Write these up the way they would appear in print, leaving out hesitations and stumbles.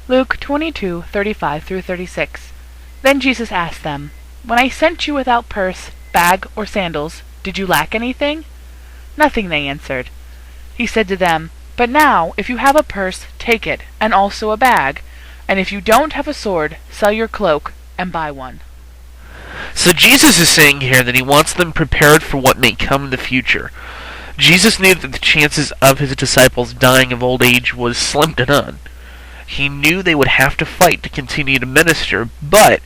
Luke 22:35-36. Then Jesus asked them, "When I sent you without purse, bag, or sandals, did you lack anything?" "Nothing," they answered. He said to them, "But now, if you have a purse, take it, and also a bag. And if you don't have a sword, sell your cloak and buy one." So Jesus is saying here that he wants them prepared for what may come in the future. Jesus knew that the chances of his disciples dying of old age was slim to none. He knew they would have to fight to continue to minister, but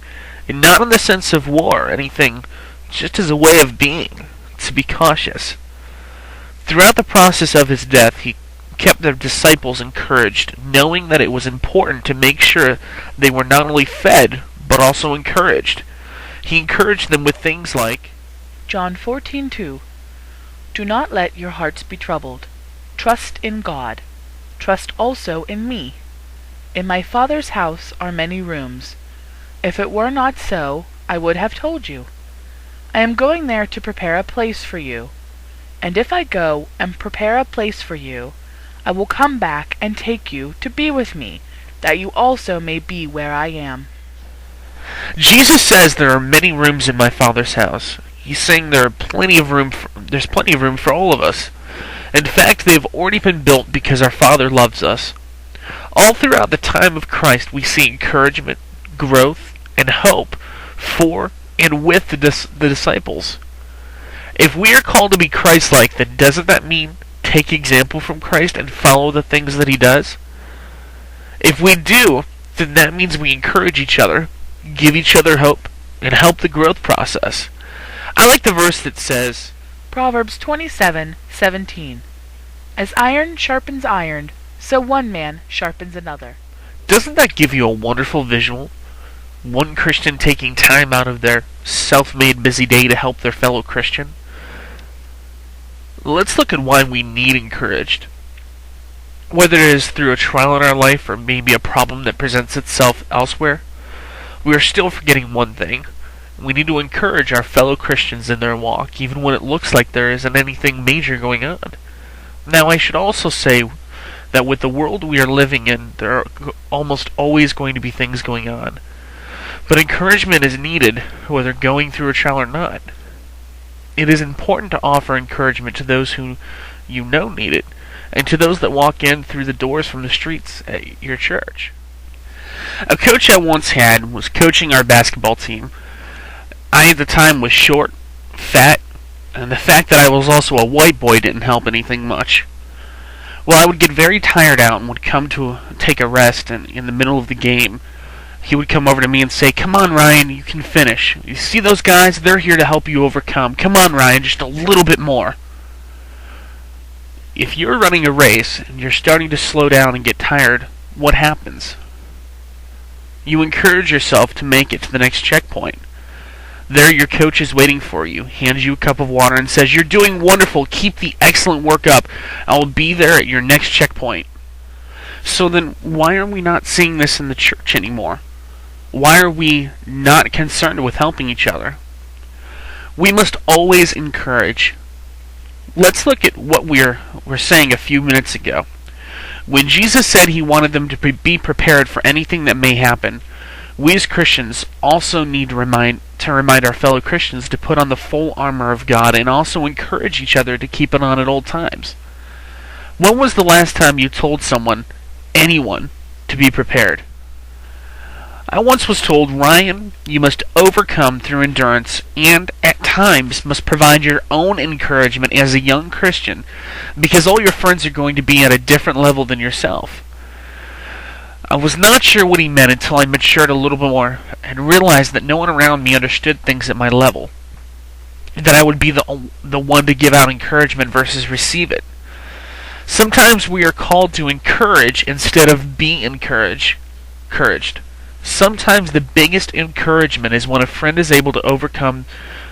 not in the sense of war or anything, just as a way of being, to be cautious. Throughout the process of his death, he kept their disciples encouraged, knowing that it was important to make sure they were not only fed, but also encouraged. He encouraged them with things like John 14:2. Do not let your hearts be troubled. Trust in God. Trust also in me. In my Father's house are many rooms. If it were not so, I would have told you. I am going there to prepare a place for you. And if I go and prepare a place for you, I will come back and take you to be with me, that you also may be where I am. Jesus says there are many rooms in my Father's house. He's saying there's plenty of room for all of us. In fact, they've already been built because our Father loves us. All throughout the time of Christ, we see encouragement, growth, and hope for and with the disciples. If we are called to be Christ-like, then doesn't that mean take example from Christ and follow the things that he does? If we do, then that means we encourage each other, give each other hope, and help the growth process. I like the verse that says, Proverbs 27:17. As iron sharpens iron, so one man sharpens another. Doesn't that give you a wonderful visual? One Christian taking time out of their self-made busy day to help their fellow Christian? Let's look at why we need encouraged. Whether it is through a trial in our life or maybe a problem that presents itself elsewhere, we are still forgetting one thing. We need to encourage our fellow Christians in their walk, even when it looks like there isn't anything major going on. Now, I should also say that with the world we are living in, there are almost always going to be things going on. But encouragement is needed, whether going through a trial or not. It is important to offer encouragement to those who you know need it, and to those that walk in through the doors from the streets at your church. A coach I once had was coaching our basketball team. I at the time was short, fat, and the fact that I was also a white boy didn't help anything much. Well, I would get very tired out and would come to take a rest, and in the middle of the game, he would come over to me and say, "Come on, Ryan, you can finish. You see those guys? They're here to help you overcome. Come on, Ryan, just a little bit more." If you're running a race and you're starting to slow down and get tired, what happens? You encourage yourself to make it to the next checkpoint. There your coach is waiting for you, hands you a cup of water and says, "You're doing wonderful, keep the excellent work up. I will be there at your next checkpoint." So then, why are we not seeing this in the church anymore? Why are we not concerned with helping each other? We must always encourage. Let's look at what we were saying a few minutes ago. When Jesus said he wanted them to be prepared for anything that may happen, we as Christians also need to remind our fellow Christians to put on the full armor of God and also encourage each other to keep it on at all times. When was the last time you told someone, anyone, to be prepared? I once was told, "Ryan, you must overcome through endurance and, at times, must provide your own encouragement as a young Christian because all your friends are going to be at a different level than yourself." I was not sure what he meant until I matured a little bit more and realized that no one around me understood things at my level, and that I would be the one to give out encouragement versus receive it. Sometimes we are called to encourage instead of be encouraged. Sometimes the biggest encouragement is when a friend is able to overcome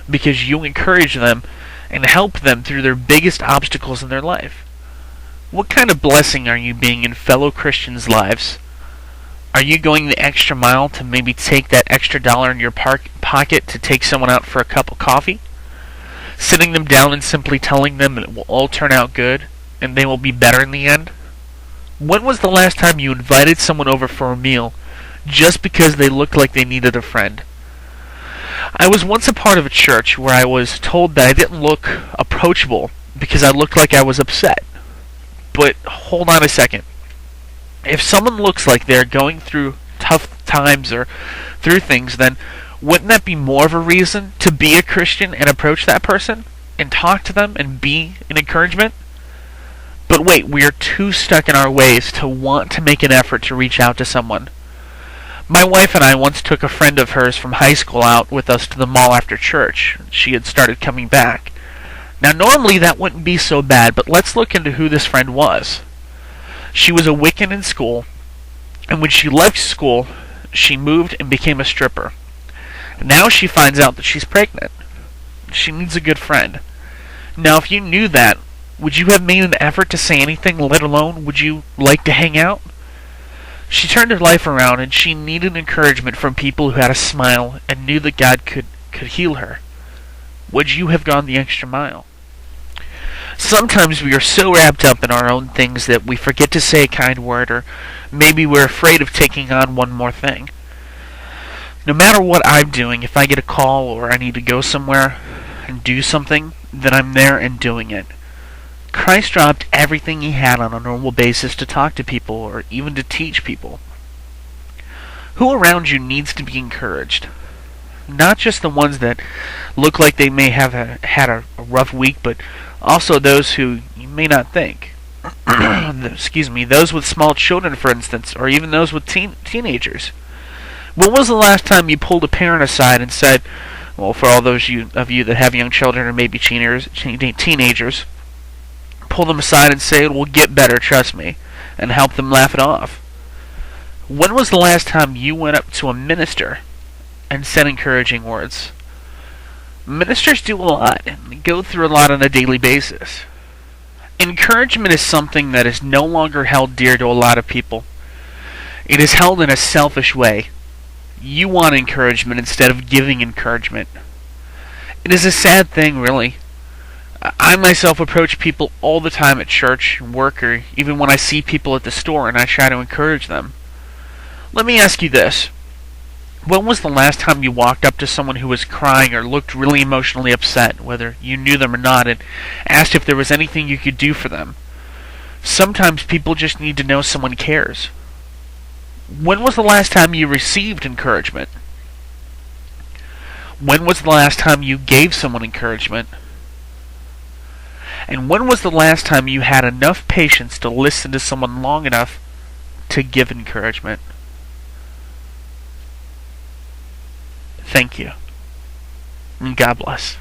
because you encourage them and help them through their biggest obstacles in their life. What kind of blessing are you being in fellow Christians' lives? Are you going the extra mile to maybe take that extra dollar in your pocket to take someone out for a cup of coffee? Sitting them down and simply telling them it will all turn out good and they will be better in the end? When was the last time you invited someone over for a meal just because they looked like they needed a friend? I was once a part of a church where I was told that I didn't look approachable because I looked like I was upset. But hold on a second. If someone looks like they're going through tough times or through things, then wouldn't that be more of a reason to be a Christian and approach that person and talk to them and be an encouragement? But wait, we are too stuck in our ways to want to make an effort to reach out to someone. My wife and I once took a friend of hers from high school out with us to the mall after church. She had started coming back. Now normally that wouldn't be so bad, but let's look into who this friend was. She was a Wiccan in school, and when she left school, she moved and became a stripper. Now she finds out that she's pregnant. She needs a good friend. Now if you knew that, would you have made an effort to say anything, let alone would you like to hang out? She turned her life around and she needed encouragement from people who had a smile and knew that God could heal her. Would you have gone the extra mile? Sometimes we are so wrapped up in our own things that we forget to say a kind word, or maybe we're afraid of taking on one more thing. No matter what I'm doing, if I get a call or I need to go somewhere and do something, then I'm there and doing it. Christ dropped everything he had on a normal basis to talk to people or even to teach people. Who around you needs to be encouraged? Not just the ones that look like they may have had a rough week, but also those who you may not think. Those with small children, for instance, or even those with teenagers. When was the last time you pulled a parent aside and said, well, for all those of you that have young children or maybe teenagers, pull them aside and say, it will get better, trust me, and help them laugh it off? When was the last time you went up to a minister and said encouraging words? Ministers do a lot and go through a lot on a daily basis. Encouragement is something that is no longer held dear to a lot of people. It is held in a selfish way. You want encouragement instead of giving encouragement. It is a sad thing, really. I myself approach people all the time at church, work, or even when I see people at the store and I try to encourage them. Let me ask you this. When was the last time you walked up to someone who was crying or looked really emotionally upset, whether you knew them or not, and asked if there was anything you could do for them? Sometimes people just need to know someone cares. When was the last time you received encouragement? When was the last time you gave someone encouragement? And when was the last time you had enough patience to listen to someone long enough to give encouragement? Thank you. And God bless.